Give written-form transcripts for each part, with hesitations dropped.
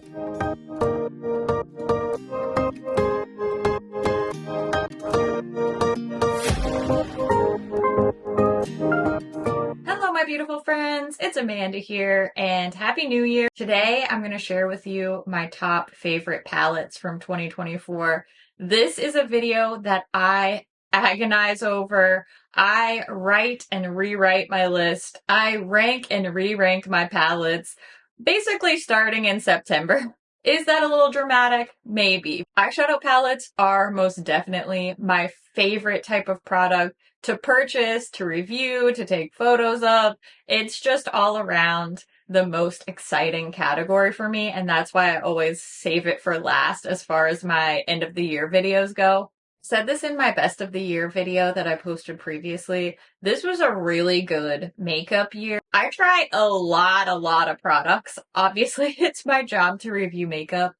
Hello, my beautiful friends. It's Amanda here, and Happy New Year. Today, I'm going to share with you my top favorite palettes from 2024. This is a video that I agonize over. I write and rewrite my list. I rank and re-rank my palettes, basically starting in September. Is that a little dramatic? Maybe. Eyeshadow palettes are most definitely my favorite type of product to purchase, to review, to take photos of. It's just all around the most exciting category for me, and that's why I always save it for last as far as my end of the year videos go. Said this in my best of the year video that I posted previously. This was a really good makeup year. I try a lot of products. Obviously, it's my job to review makeup,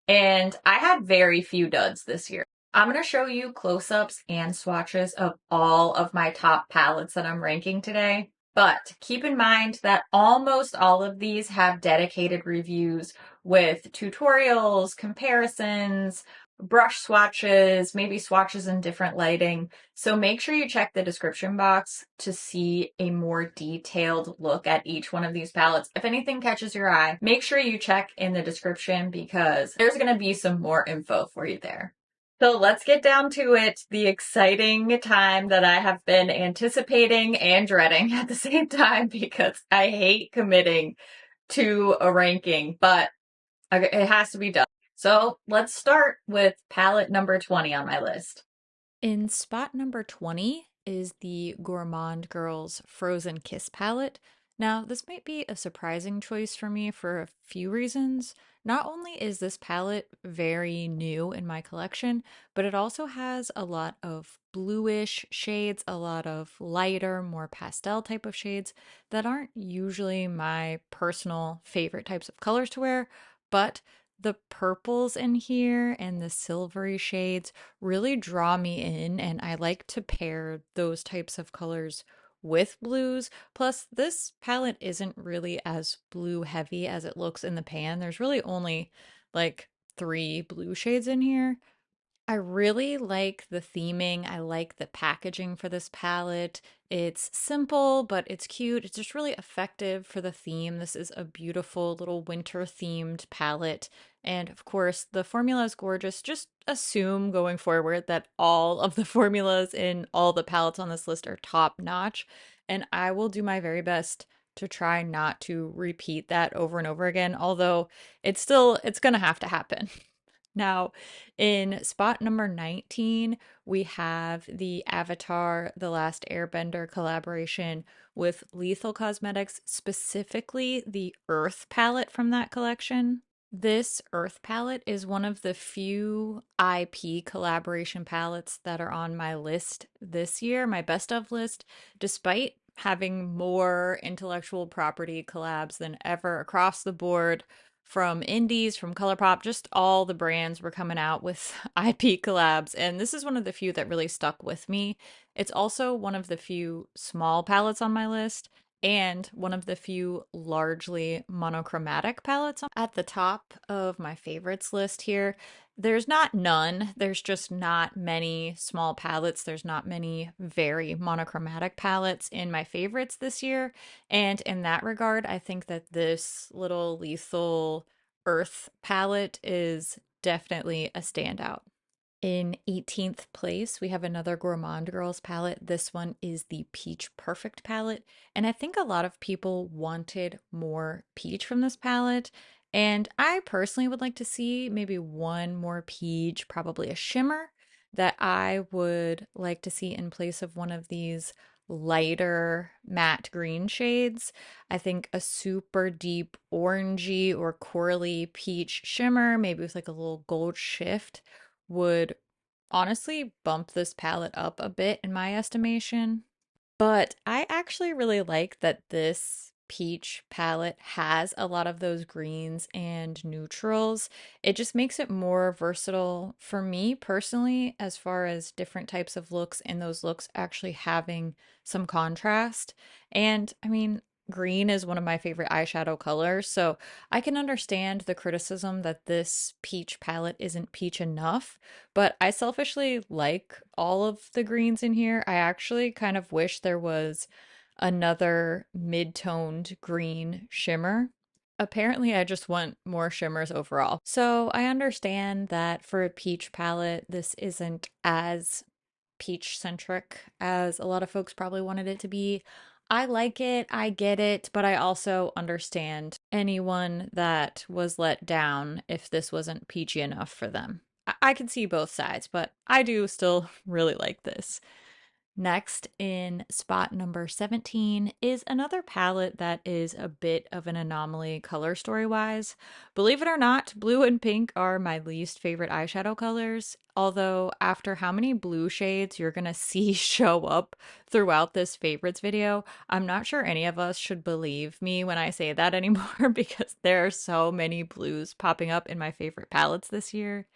and I had very few duds this year. I'm going to show you close-ups and swatches of all of my top palettes that I'm ranking today. But keep in mind that almost all of these have dedicated reviews with tutorials, comparisons, brush swatches, maybe swatches in different lighting. So make sure you check the description box to see a more detailed look at each one of these palettes. If anything catches your eye, make sure you check in the description because there's going to be some more info for you there. So let's get down to it, the exciting time that I have been anticipating and dreading at the same time because I hate committing to a ranking, but it has to be done. So let's start with palette number 20 on my list. In spot number 20 is the Gourmand Girls Frozen Kiss palette. Now, this might be a surprising choice for me for a few reasons. Not only is this palette very new in my collection, but it also has a lot of bluish shades, a lot of lighter, more pastel type of shades that aren't usually my personal favorite types of colors to wear, but the purples in here and the silvery shades really draw me in, and I like to pair those types of colors with blues. Plus, this palette isn't really as blue heavy as it looks in the pan. There's really only like 3 blue shades in here. I really like the theming. I like the packaging for this palette. It's simple, but it's cute. It's just really effective for the theme. This is a beautiful little winter themed palette. And of course, the formula is gorgeous. Just assume going forward that all of the formulas in all the palettes on this list are top notch. And I will do my very best to try not to repeat that over and over again, although it's going to have to happen. Now, in spot number 19, we have the Avatar The Last Airbender collaboration with Lethal Cosmetics, specifically the Earth palette from that collection. This Earth palette is one of the few IP collaboration palettes that are on my list this year, my best of list, despite having more intellectual property collabs than ever across the board from indies, from ColourPop, just all the brands were coming out with IP collabs. And this is one of the few that really stuck with me. It's also one of the few small palettes on my list and one of the few largely monochromatic palettes at the top of my favorites list here. There's not none, there's just not many small palettes. There's not many very monochromatic palettes in my favorites this year. And in that regard, I think that this little Lethal Earth palette is definitely a standout. In 18th place, we have another Gourmand Girls palette. This one is the Peach Perfect palette. And I think a lot of people wanted more peach from this palette. And I personally would like to see maybe one more peach, probably a shimmer, that I would like to see in place of one of these lighter matte green shades. I think a super deep orangey or corally peach shimmer, maybe with like a little gold shift, would honestly bump this palette up a bit in my estimation. But I actually really like that this peach palette has a lot of those greens and neutrals. It just makes it more versatile for me personally, as far as different types of looks and those looks actually having some contrast. And I mean, green is one of my favorite eyeshadow colors, so I can understand the criticism that this peach palette isn't peach enough, but I selfishly like all of the greens in here. I actually kind of wish there was another mid-toned green shimmer. Apparently, I just want more shimmers overall. So I understand that for a peach palette, this isn't as peach centric as a lot of folks probably wanted it to be. I like it, I get it, but I also understand anyone that was let down if this wasn't peachy enough for them. I can see both sides, but I do still really like this. Next, in spot number 17, is another palette that is a bit of an anomaly color story wise. Believe it or not, blue and pink are my least favorite eyeshadow colors. Although, after how many blue shades you're gonna see show up throughout this favorites video, I'm not sure any of us should believe me when I say that anymore because there are so many blues popping up in my favorite palettes this year.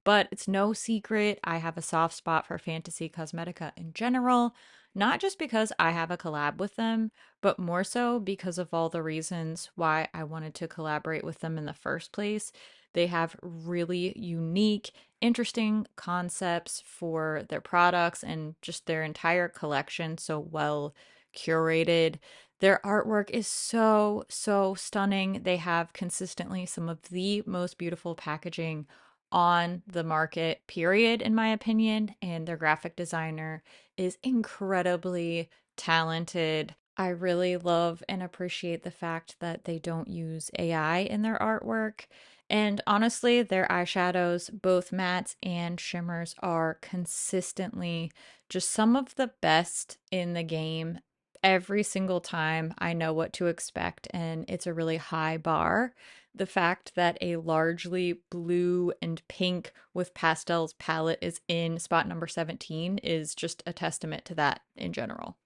But it's no secret I have a soft spot for Fantasy Cosmetica in general, not just because I have a collab with them, but more so because of all the reasons why I wanted to collaborate with them in the first place. They have really unique, interesting concepts for their products and just their entire collection, so well curated. Their artwork is so, so stunning. They have consistently some of the most beautiful packaging on the market, period, in my opinion. And their graphic designer is incredibly talented. I really love and appreciate the fact that they don't use AI in their artwork. And honestly, their eyeshadows, both mattes and shimmers, are consistently just some of the best in the game. Every single time I know what to expect, and it's a really high bar. The fact that a largely blue and pink with pastels palette is in spot number 17 is just a testament to that in general.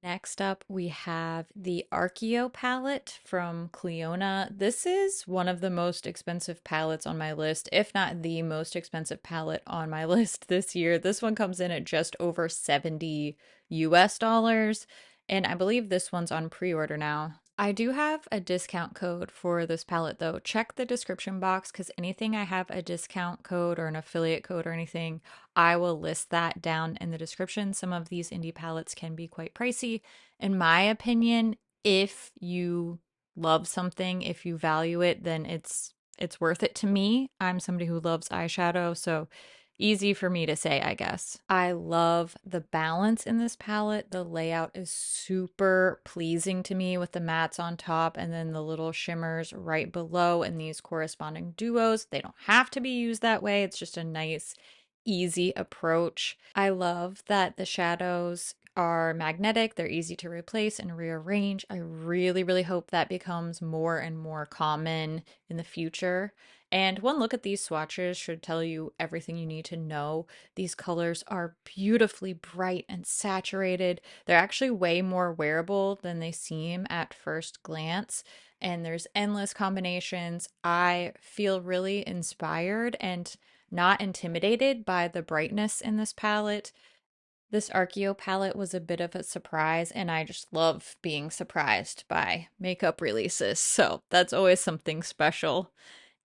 Next up, we have the Archeo palette from Cleona. This is one of the most expensive palettes on my list, if not the most expensive palette on my list this year. This one comes in at just over 70 US dollars, and I believe this one's on pre-order now. I do have a discount code for this palette though. Check the description box because anything I have a discount code or an affiliate code or anything, I will list that down in the description. Some of these indie palettes can be quite pricey. In my opinion, if you love something, if you value it, then it's worth it to me. I'm somebody who loves eyeshadow, so easy for me to say, I guess. I love the balance in this palette. The layout is super pleasing to me with the mattes on top and then the little shimmers right below and these corresponding duos. They don't have to be used that way. It's just a nice, easy approach. I love that the shadows are magnetic, they're easy to replace and rearrange. I really, really hope that becomes more and more common in the future. And one look at these swatches should tell you everything you need to know. These colors are beautifully bright and saturated. They're actually way more wearable than they seem at first glance. And there's endless combinations. I feel really inspired and not intimidated by the brightness in this palette. This Archeo palette was a bit of a surprise, and I just love being surprised by makeup releases. So that's always something special.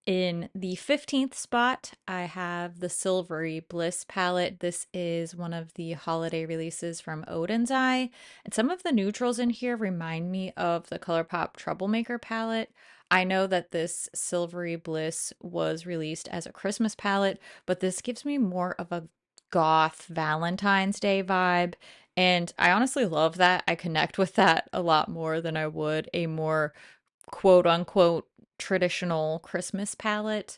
In the 15th spot, I have the Silvery Bliss palette. This is one of the holiday releases from Odin's Eye. And some of the neutrals in here remind me of the ColourPop Troublemaker palette. I know that this Silvery Bliss was released as a Christmas palette, but this gives me more of a goth Valentine's Day vibe. And I honestly love that. I connect with that a lot more than I would a more quote unquote traditional Christmas palette.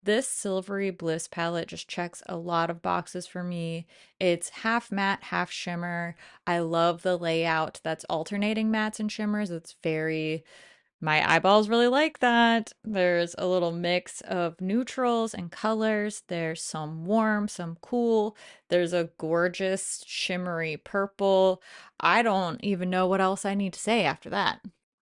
This Silvery Bliss palette just checks a lot of boxes for me. It's half matte, half shimmer. I love the layout that's alternating mattes and shimmers. It's very, my eyeballs really like that. There's a little mix of neutrals and colors. There's some warm, some cool. There's a gorgeous shimmery purple. I don't even know what else I need to say after that.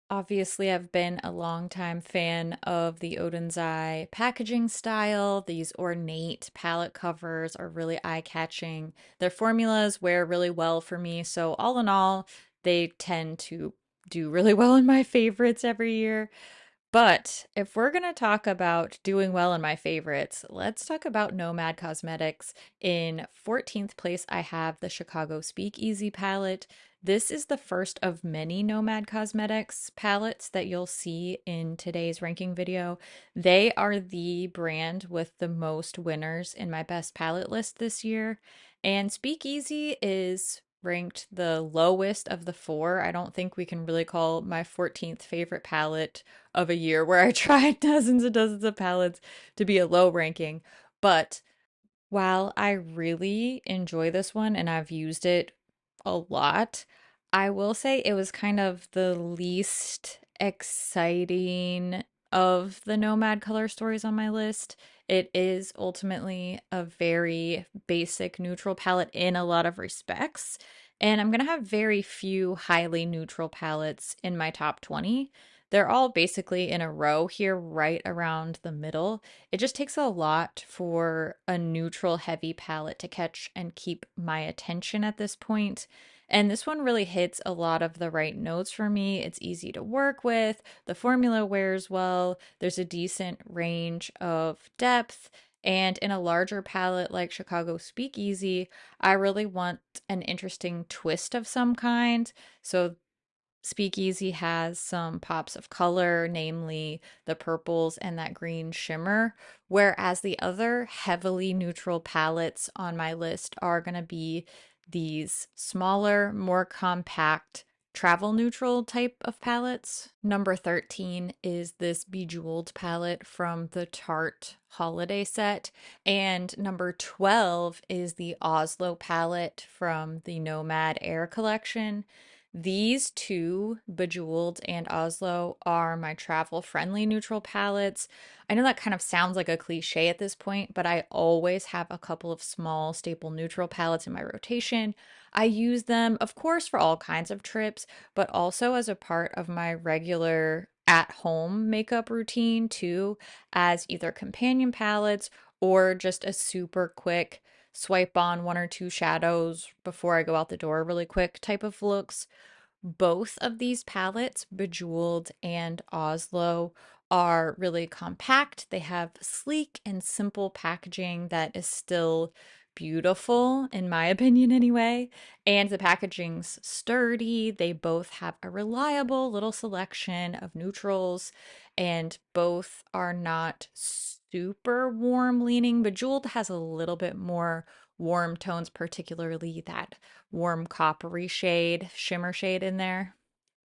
Obviously, I've been a longtime fan of the Odin's Eye packaging style. These ornate palette covers are really eye-catching. Their formulas wear really well for me, so all in all, they tend to do really well in my favorites every year. But if we're going to talk about doing well in my favorites, let's talk about Nomad Cosmetics. In 14th place, I have the Chicago Speakeasy palette. This is the first of many Nomad Cosmetics palettes that you'll see in today's ranking video. They are the brand with the most winners in my best palette list this year. And Speakeasy is ranked the lowest of the four. I don't think we can really call my 14th favorite palette of a year where I tried dozens and dozens of palettes to be a low ranking. But while I really enjoy this one and I've used it a lot, I will say it was kind of the least exciting of the Nomad color stories on my list. It is ultimately a very basic neutral palette in a lot of respects, and I'm going to have very few highly neutral palettes in my top 20. They're all basically in a row here, right around the middle. It just takes a lot for a neutral heavy palette to catch and keep my attention at this point. And this one really hits a lot of the right notes for me. It's easy to work with, the formula wears well, there's a decent range of depth. And in a larger palette like Chicago Speakeasy, I really want an interesting twist of some kind. So Speakeasy has some pops of color, namely the purples and that green shimmer, whereas the other heavily neutral palettes on my list are going to be these smaller, more compact, travel neutral type of palettes. Number 13 is this Bejeweled palette from the Tarte holiday set, and number 12 is the Oslo palette from the Nomad Air collection. These two, Bejeweled and Oslo, are my travel friendly neutral palettes. I know that kind of sounds like a cliche at this point, but I always have a couple of small staple neutral palettes in my rotation. I use them, of course, for all kinds of trips, but also as a part of my regular at home makeup routine too, as either companion palettes or just a super quick swipe on one or two shadows before I go out the door really quick type of looks. Both of these palettes, Bejeweled and Oslo, are really compact. They have sleek and simple packaging that is still beautiful, in my opinion, anyway. And the packaging's sturdy. They both have a reliable little selection of neutrals, and both are not super warm leaning. Bejeweled has a little bit more warm tones, particularly that warm coppery shade, shimmer shade in there.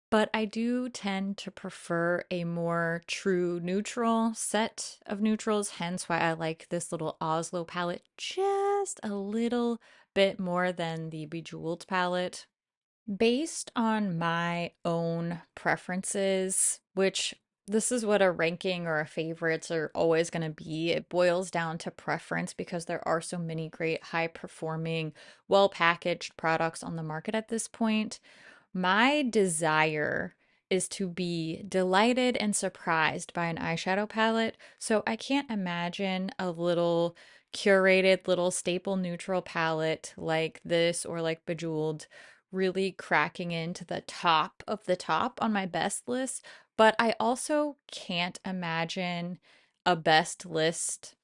But I do tend to prefer a more true neutral set of neutrals, hence why I like this little Oslo palette just a little bit more than the Bejeweled palette. Based on my own preferences, which this is what a ranking or a favorites are always going to be. It boils down to preference because there are so many great high performing, well packaged products on the market at this point. My desire is to be delighted and surprised by an eyeshadow palette, so I can't imagine a little curated little staple neutral palette like this or like Bejeweled really cracking into the top of the top on my best list, but I also can't imagine a best list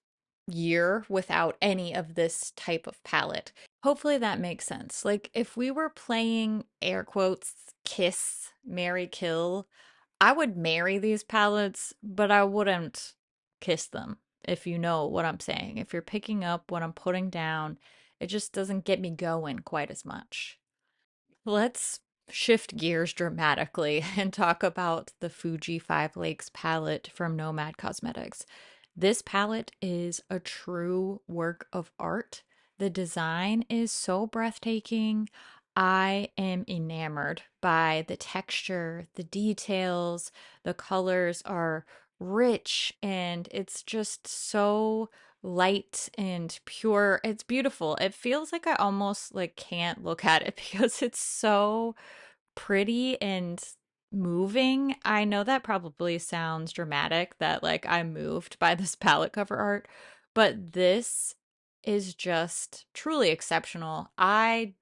year without any of this type of palette. Hopefully that makes sense. Like if we were playing air quotes kiss, marry, kill, I would marry these palettes, but I wouldn't kiss them, if you know what I'm saying. If you're picking up what I'm putting down, it just doesn't get me going quite as much. Let's shift gears dramatically and talk about the Fuji Five Lakes palette from Nomad Cosmetics. This palette is a true work of art. The design is so breathtaking. I am enamored by the texture, the details, the colors are rich, and it's just so light and pure. It's beautiful. It feels like I almost like can't look at it because it's so pretty and moving. I know that probably sounds dramatic that like I'm moved by this palette cover art, but this is just truly exceptional. I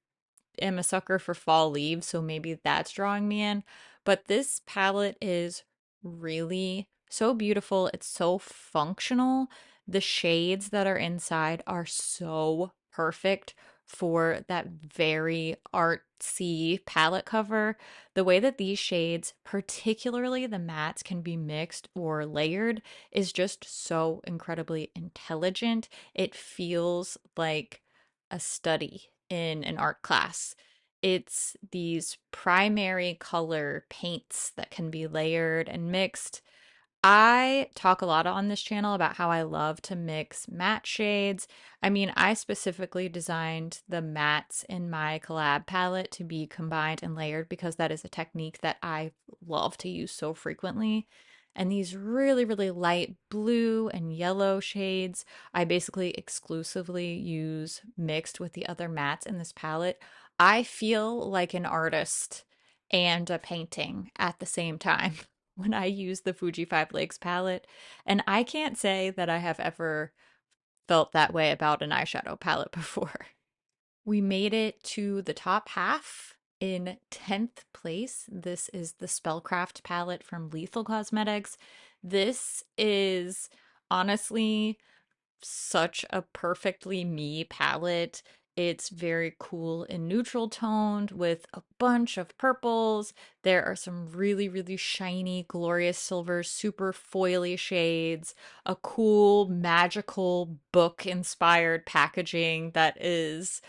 am a sucker for fall leaves, so maybe that's drawing me in. but this palette is really so beautiful. It's so functional. The shades that are inside are so perfect for that very artsy palette cover. The way that these shades, particularly the mattes, can be mixed or layered is just so incredibly intelligent. It feels like a study in an art class. It's these primary color paints that can be layered and mixed. I talk a lot on this channel about how I love to mix matte shades. I mean, I specifically designed the mattes in my collab palette to be combined and layered because that is a technique that I love to use so frequently. And these really, really light blue and yellow shades, I basically exclusively use mixed with the other mattes in this palette. I feel like an artist and a painting at the same time when I use the Fuji Five Lakes palette. And I can't say that I have ever felt that way about an eyeshadow palette before. We made it to the top half in 10th place. This is the Spellcraft palette from Lethal Cosmetics. This is honestly such a perfectly me palette. It's very cool and neutral toned with a bunch of purples. There are some really, really shiny, glorious silvers, super foily shades, a cool, magical book inspired packaging that is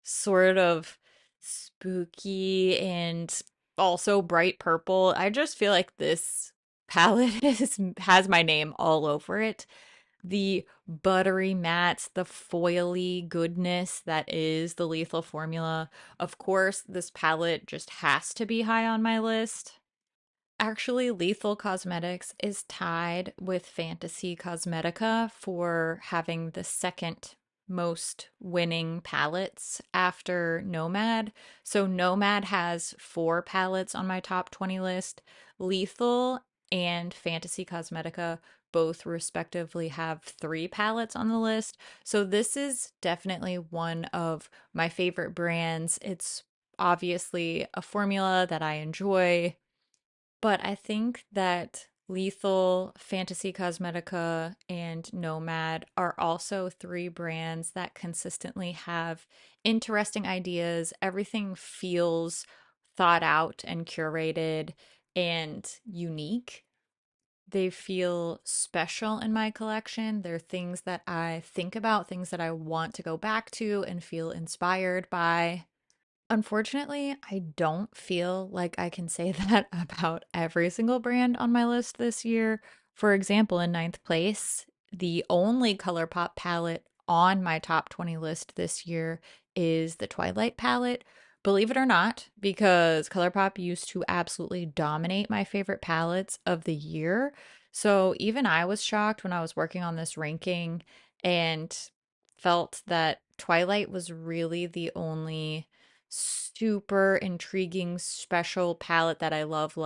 sort of spooky and also bright purple. I just feel like this palette has my name all over it. The buttery mattes, the foily goodness that is the Lethal formula. Of course, this palette just has to be high on my list. Actually, Lethal Cosmetics is tied with Fantasy Cosmetica for having the second most winning palettes after Nomad. So Nomad has 4 palettes on my top 20 list. Lethal and Fantasy Cosmetica both respectively have 3 palettes on the list. So this is definitely one of my favorite brands. It's obviously a formula that I enjoy, but I think that Lethal, Fantasy Cosmetica, and Nomad are also 3 brands that consistently have interesting ideas. Everything feels thought out and curated and unique. They feel special in my collection. They're things that I think about, things that I want to go back to and feel inspired by. Unfortunately, I don't feel like I can say that about every single brand on my list this year. For example, in 9th place, the only ColourPop palette on my top 20 list this year is the Twilight palette. Believe it or not, because ColourPop used to absolutely dominate my favorite palettes of the year. So even I was shocked when I was working on this ranking and felt that Twilight was really the only super intriguing special palette that I loved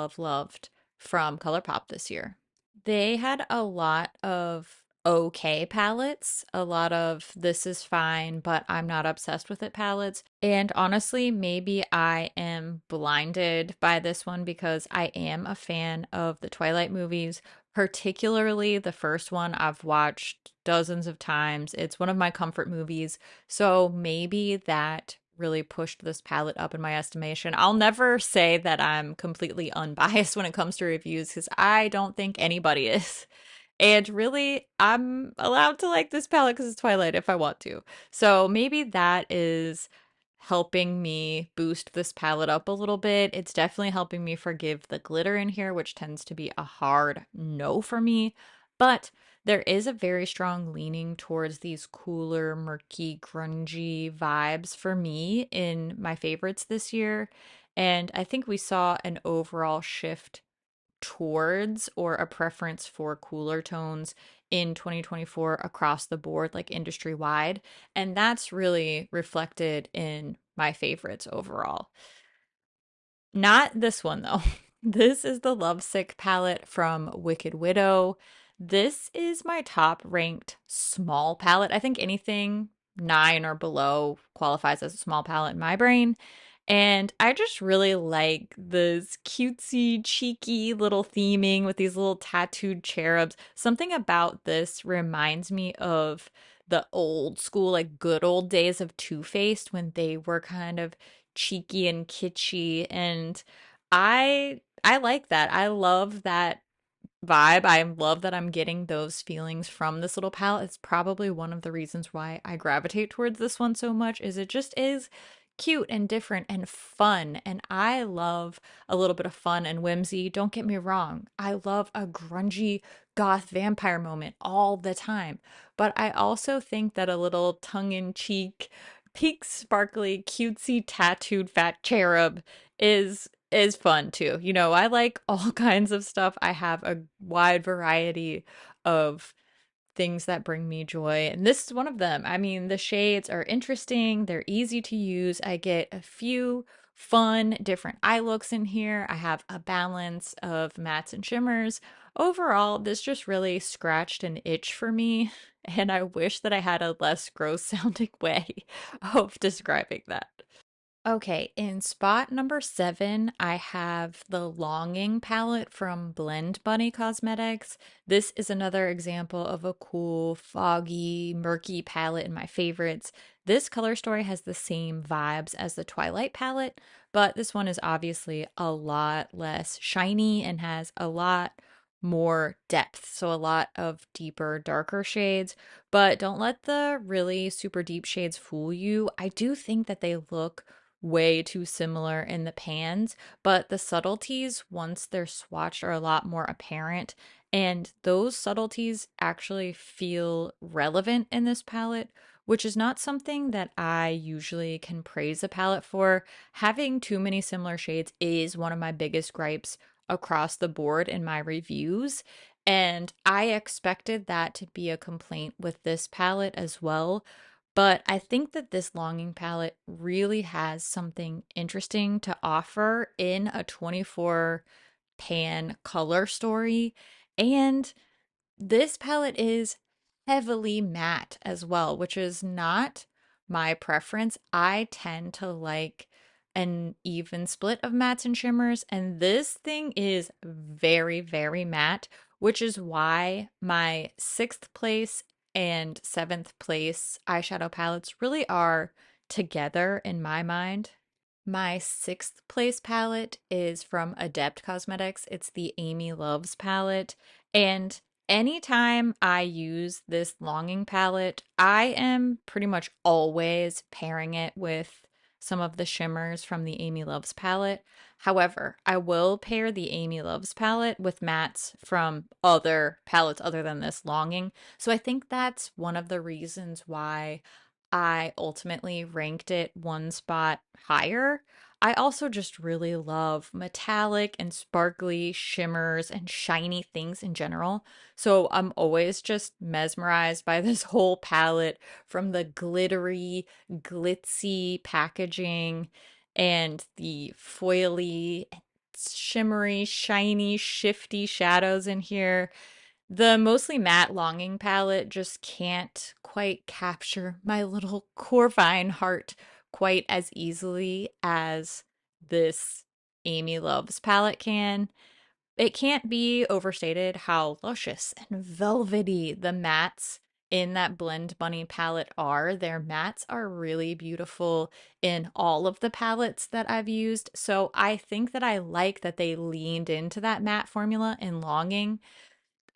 from ColourPop this year. They had a lot of okay palettes, a lot of this is fine, but I'm not obsessed with it palettes. And honestly, maybe I am blinded by this one because I am a fan of the Twilight movies, particularly the first one I've watched dozens of times. It's one of my comfort movies. So maybe that really pushed this palette up in my estimation. I'll never say that I'm completely unbiased when it comes to reviews because I don't think anybody is. And really, I'm allowed to like this palette because it's Twilight if I want to. So maybe that is helping me boost this palette up a little bit. It's definitely helping me forgive the glitter in here, which tends to be a hard no for me. But there is a very strong leaning towards these cooler, murky, grungy vibes for me in my favorites this year. And I think we saw an overall shift towards or a preference for cooler tones in 2024 across the board, like industry wide. And that's really reflected in my favorites overall. Not this one though. This is the Lovesick palette from Wicked Widow. This is my top ranked small palette. I think anything 9 or below qualifies as a small palette in my brain. And I just really like this cutesy, cheeky little theming with these little tattooed cherubs. Something about this reminds me of the old school, like good old days of Too Faced when they were kind of cheeky and kitschy. And I like that. I love that vibe. I love that I'm getting those feelings from this little palette. It's probably one of the reasons why I gravitate towards this one so much is it just is cute and different and fun. And I love a little bit of fun and whimsy. Don't get me wrong. I love a grungy goth vampire moment all the time. But I also think that a little tongue-in-cheek, pink, sparkly, cutesy, tattooed fat cherub is fun too. You know, I like all kinds of stuff. I have a wide variety of things that bring me joy, and this is one of them. I mean, the shades are interesting, they're easy to use. I get a few fun different eye looks in here. I have a balance of mattes and shimmers. Overall, this just really scratched an itch for me, and I wish that I had a less gross sounding way of describing that. Okay, in spot number 7, I have the Longing palette from Blend Bunny Cosmetics. This is another example of a cool, foggy, murky palette in my favorites. This color story has the same vibes as the Twilight palette, but this one is obviously a lot less shiny and has a lot more depth, so a lot of deeper, darker shades. But don't let the really super deep shades fool you. I do think that they look way too similar in the pans, but the subtleties, once they're swatched, are a lot more apparent. And those subtleties actually feel relevant in this palette, which is not something that I usually can praise a palette for. Having too many similar shades is one of my biggest gripes across the board in my reviews. And I expected that to be a complaint with this palette as well. But I think that this Longing palette really has something interesting to offer in a 24 pan color story. And this palette is heavily matte as well, which is not my preference. I tend to like an even split of mattes and shimmers, and this thing is very, very matte, which is why my sixth place and seventh place eyeshadow palettes really are together in my mind. My sixth place palette is from Adept Cosmetics. It's the Amy Loves palette. And anytime I use this Longing palette, I am pretty much always pairing it with some of the shimmers from the Amy Loves palette. However, I will pair the Amy Loves palette with mattes from other palettes other than this Longing. So I think that's one of the reasons why I ultimately ranked it one spot higher. I also just really love metallic and sparkly shimmers and shiny things in general. So I'm always just mesmerized by this whole palette from the glittery, glitzy packaging and the foily, shimmery, shiny, shifty shadows in here. The mostly matte Longing palette just can't quite capture my little Corvine heart quite as easily as this Amy Loves palette can. It can't be overstated how luscious and velvety the mattes in that Blend Bunny palette are. Their mattes are really beautiful in all of the palettes that I've used. So I think that I like that they leaned into that matte formula in Longing.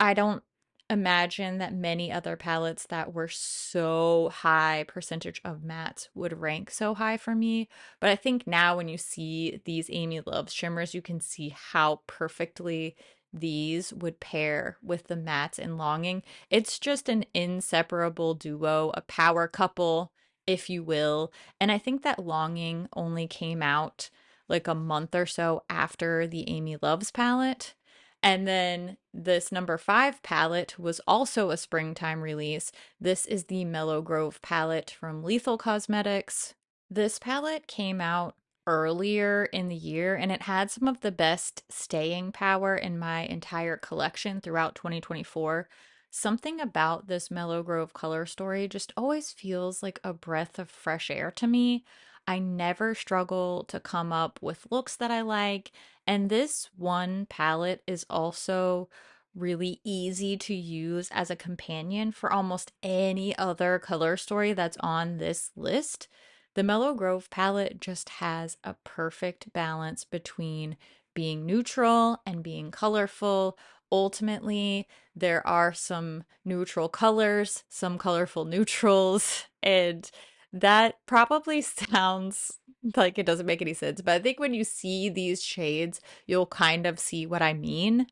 I don't imagine that many other palettes that were so high percentage of mattes would rank so high for me. But I think now when you see these Amy Loves shimmers, you can see how perfectly these would pair with the mattes in Longing. It's just an inseparable duo, a power couple, if you will. And I think that Longing only came out like a month or so after the Amy Loves palette. And then this number 5 palette was also a springtime release. This is the Mellow Grove palette from Lethal Cosmetics. This palette came out earlier in the year and it had some of the best staying power in my entire collection throughout 2024. Something about this Mellow Grove color story just always feels like a breath of fresh air to me. I never struggle to come up with looks that I like. And this one palette is also really easy to use as a companion for almost any other color story that's on this list. The Mellow Grove palette just has a perfect balance between being neutral and being colorful. Ultimately, there are some neutral colors, some colorful neutrals, and that probably sounds like it doesn't make any sense, but I think when you see these shades, you'll kind of see what I mean.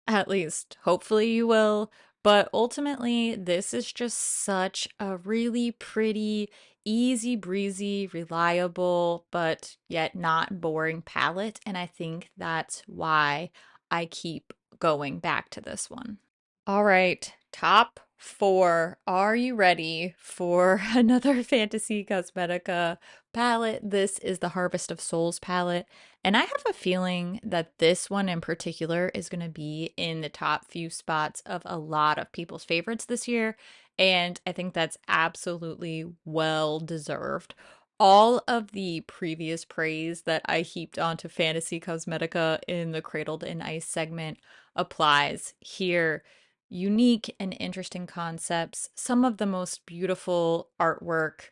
At least, hopefully, you will. But ultimately, this is just such a really pretty, easy breezy, reliable, but yet not boring palette. And I think that's why I keep going back to this one. All right, top four. Are you ready for another Fantasy Cosmetica palette? This is the Harvest of Souls palette. And I have a feeling that this one in particular is going to be in the top few spots of a lot of people's favorites this year. And I think that's absolutely well deserved. All of the previous praise that I heaped onto Fantasy Cosmetica in the Cradled in Ice segment applies here. Unique and interesting concepts, some of the most beautiful artwork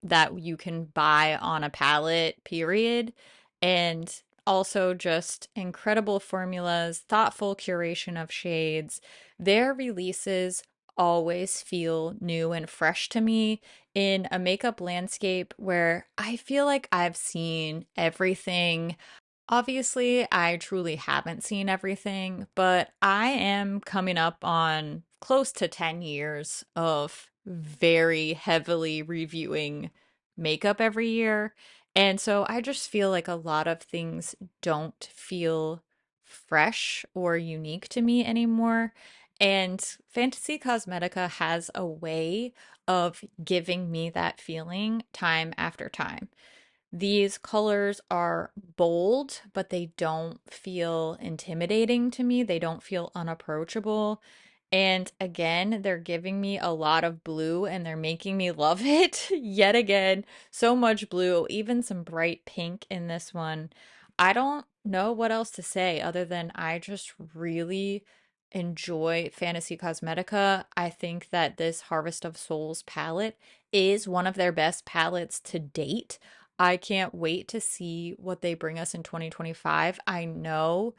that you can buy on a palette, period. And also just incredible formulas, thoughtful curation of shades. Their releases always feel new and fresh to me in a makeup landscape where I feel like I've seen everything. Obviously, I truly haven't seen everything, but I am coming up on close to 10 years of very heavily reviewing makeup every year. And so I just feel like a lot of things don't feel fresh or unique to me anymore. And Fantasy Cosmetica has a way of giving me that feeling time after time. These colors are bold, but they don't feel intimidating to me. They don't feel unapproachable. And again, they're giving me a lot of blue and they're making me love it. Yet again, so much blue, even some bright pink in this one. I don't know what else to say other than I just really enjoy Fantasy Cosmetica. I think that this Harvest of Souls palette is one of their best palettes to date. I can't wait to see what they bring us in 2025. I know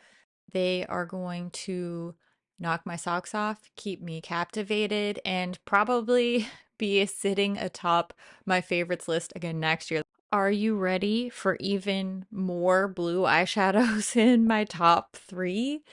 they are going to knock my socks off, keep me captivated, and probably be sitting atop my favorites list again next year. Are you ready for even more blue eyeshadows in my top three?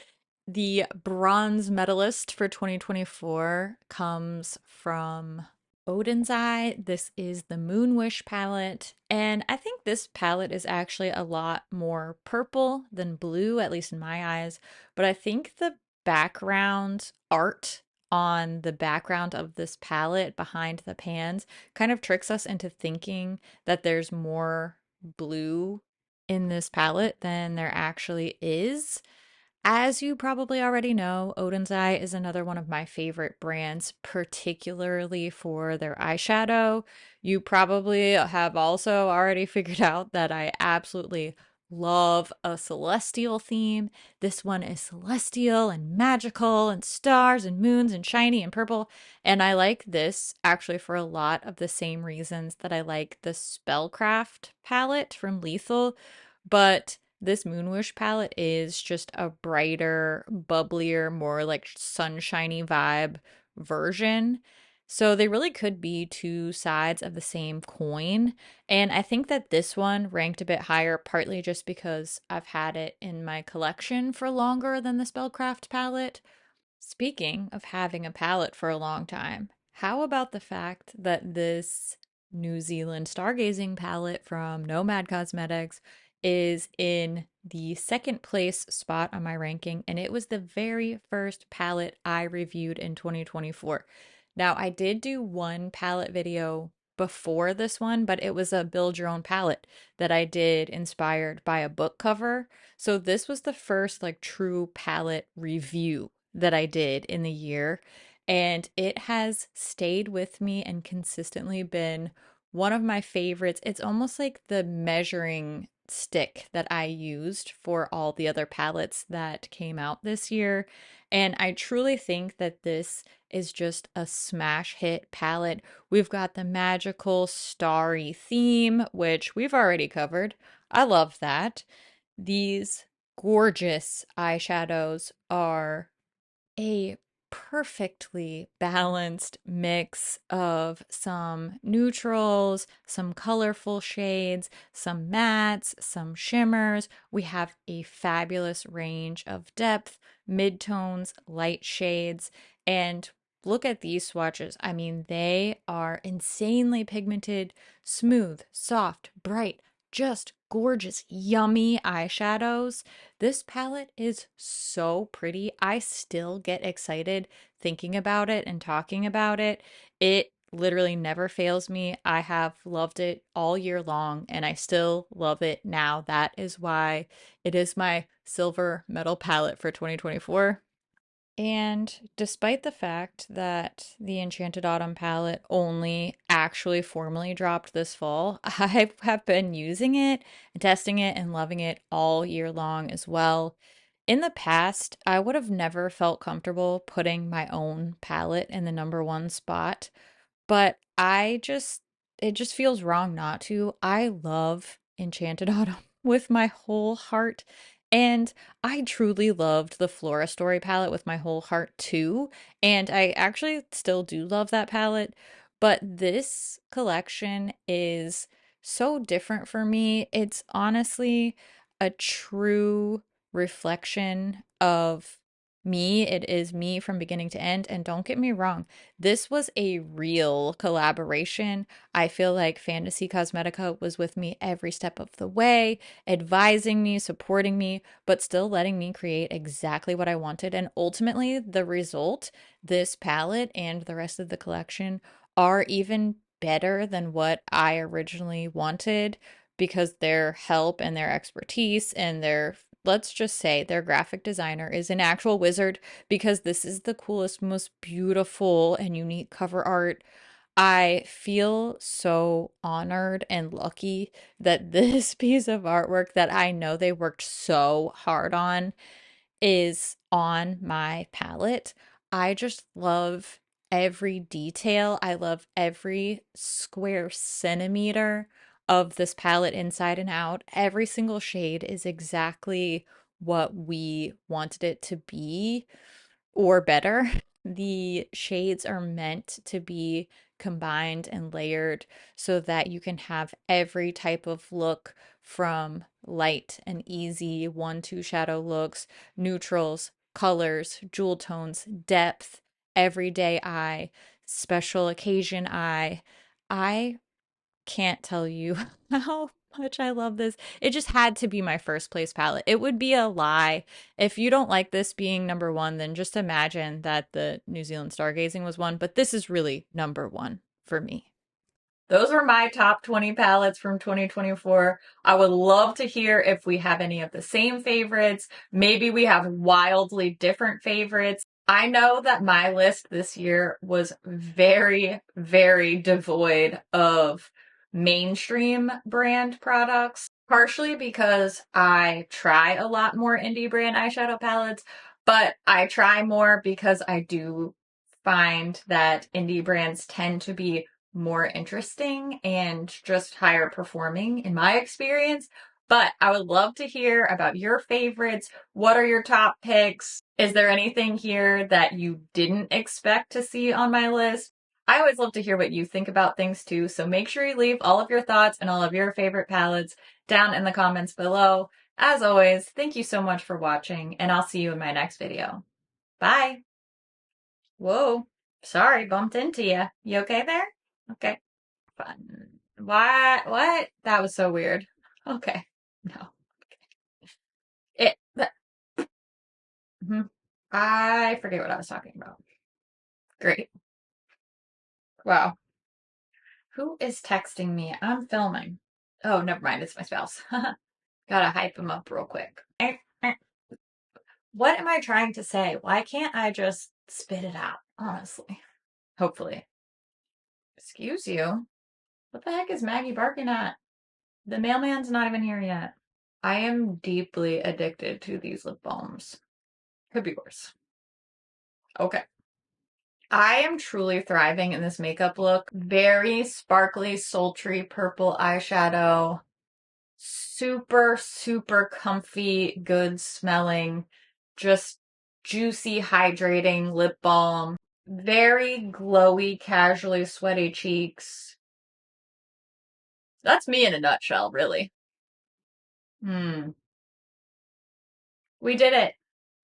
The bronze medalist for 2024 comes from Odin's Eye. This is the Moon Wish palette. And I think this palette is actually a lot more purple than blue, at least in my eyes. But I think the background art on the background of this palette behind the pans kind of tricks us into thinking that there's more blue in this palette than there actually is. As you probably already know, Odin's Eye is another one of my favorite brands, particularly for their eyeshadow. You probably have also already figured out that I absolutely love a celestial theme. This one is celestial and magical and stars and moons and shiny and purple. And I like this actually for a lot of the same reasons that I like the Spellcraft palette from Lethal. But this Moonwish palette is just a brighter, bubblier, more like sunshiny vibe version. So they really could be two sides of the same coin. And I think that this one ranked a bit higher, partly just because I've had it in my collection for longer than the Spellcraft palette. Speaking of having a palette for a long time, how about the fact that this New Zealand stargazing palette from Nomad Cosmetics is in the second place spot on my ranking, and it was the very first palette I reviewed in 2024. Now, I did do one palette video before this one, but it was a build your own palette that I did inspired by a book cover. So this was the first like true palette review that I did in the year. And it has stayed with me and consistently been one of my favorites. It's almost like the measuring stick that I used for all the other palettes that came out this year. And I truly think that this is just a smash hit palette. We've got the magical starry theme, which we've already covered. I love that. These gorgeous eyeshadows are a perfectly balanced mix of some neutrals, some colorful shades, some mattes, some shimmers. We have a fabulous range of depth, midtones, light shades, and look at these swatches. I mean, they are insanely pigmented, smooth, soft, bright, just gorgeous, yummy eyeshadows. This palette is so pretty. I still get excited thinking about it and talking about it. It literally never fails me. I have loved it all year long and I still love it now. That is why it is my silver medal palette for 2024. And despite the fact that the Enchanted Autumn palette only actually formally dropped this fall, I have been using it and testing it and loving it all year long as well. In the past, I would have never felt comfortable putting my own palette in the number one spot, but it just feels wrong not to. I love Enchanted Autumn with my whole heart. And I truly loved the Flora Story palette with my whole heart too. And I actually still do love that palette. But this collection is so different for me. It's honestly a true reflection of me. It is me from beginning to end. And don't get me wrong, this was a real collaboration. I feel like Fantasy Cosmetica was with me every step of the way, advising me, supporting me, but still letting me create exactly what I wanted. And ultimately, the result, this palette and the rest of the collection, are even better than what I originally wanted because their help and their expertise and their, let's just say, their graphic designer is an actual wizard because this is the coolest, most beautiful, and unique cover art. I feel so honored and lucky that this piece of artwork that I know they worked so hard on is on my palette. I just love every detail. I love every square centimeter of this palette inside and out. Every single shade is exactly what we wanted it to be or better. The shades are meant to be combined and layered so that you can have every type of look from light and easy 1-2 shadow looks, neutrals, colors, jewel tones, depth, everyday eye, special occasion eye. I can't tell you how much I love this. It just had to be my first place palette. It would be a lie. If you don't like this being number one, then just imagine that the New Zealand Stargazing was one, but this is really number one for me. Those are my top 20 palettes from 2024. I would love to hear if we have any of the same favorites. Maybe we have wildly different favorites. I know that my list this year was very, very devoid of mainstream brand products, partially because I try a lot more indie brand eyeshadow palettes, but I try more because I do find that indie brands tend to be more interesting and just higher performing in my experience. But I would love to hear about your favorites. What are your top picks? Is there anything here that you didn't expect to see on my list? I always love to hear what you think about things too, so make sure you leave all of your thoughts and all of your favorite palettes down in the comments below. As always, thank you so much for watching, and I'll see you in my next video. Bye! Whoa, sorry, bumped into you. You okay there? Okay, fun. What? That was so weird. Okay, no. It, that, I forget what I was talking about. Great. Wow. Who is texting me? I'm filming. Oh, never mind. It's my spouse. Gotta hype him up real quick. What am I trying to say? Why can't I just spit it out? Honestly. Hopefully. Excuse you. What the heck is Maggie barking at? The mailman's not even here yet. I am deeply addicted to these lip balms. Could be worse. Okay. I am truly thriving in this makeup look. Very sparkly, sultry purple eyeshadow. Super, super comfy, good smelling, just juicy, hydrating lip balm. Very glowy, casually sweaty cheeks. That's me in a nutshell, really. We did it.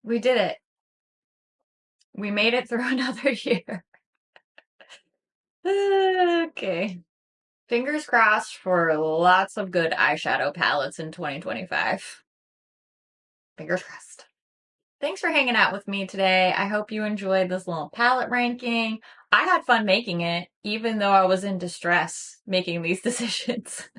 We did it. We made it through another year. Okay. Fingers crossed for lots of good eyeshadow palettes in 2025. Fingers crossed. Thanks for hanging out with me today. I hope you enjoyed this little palette ranking. I had fun making it, even though I was in distress making these decisions.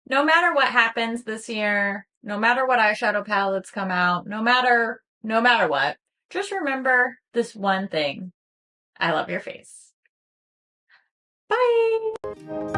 No matter what happens this year, no matter what eyeshadow palettes come out, no matter what, just remember this one thing. I love your face. Bye!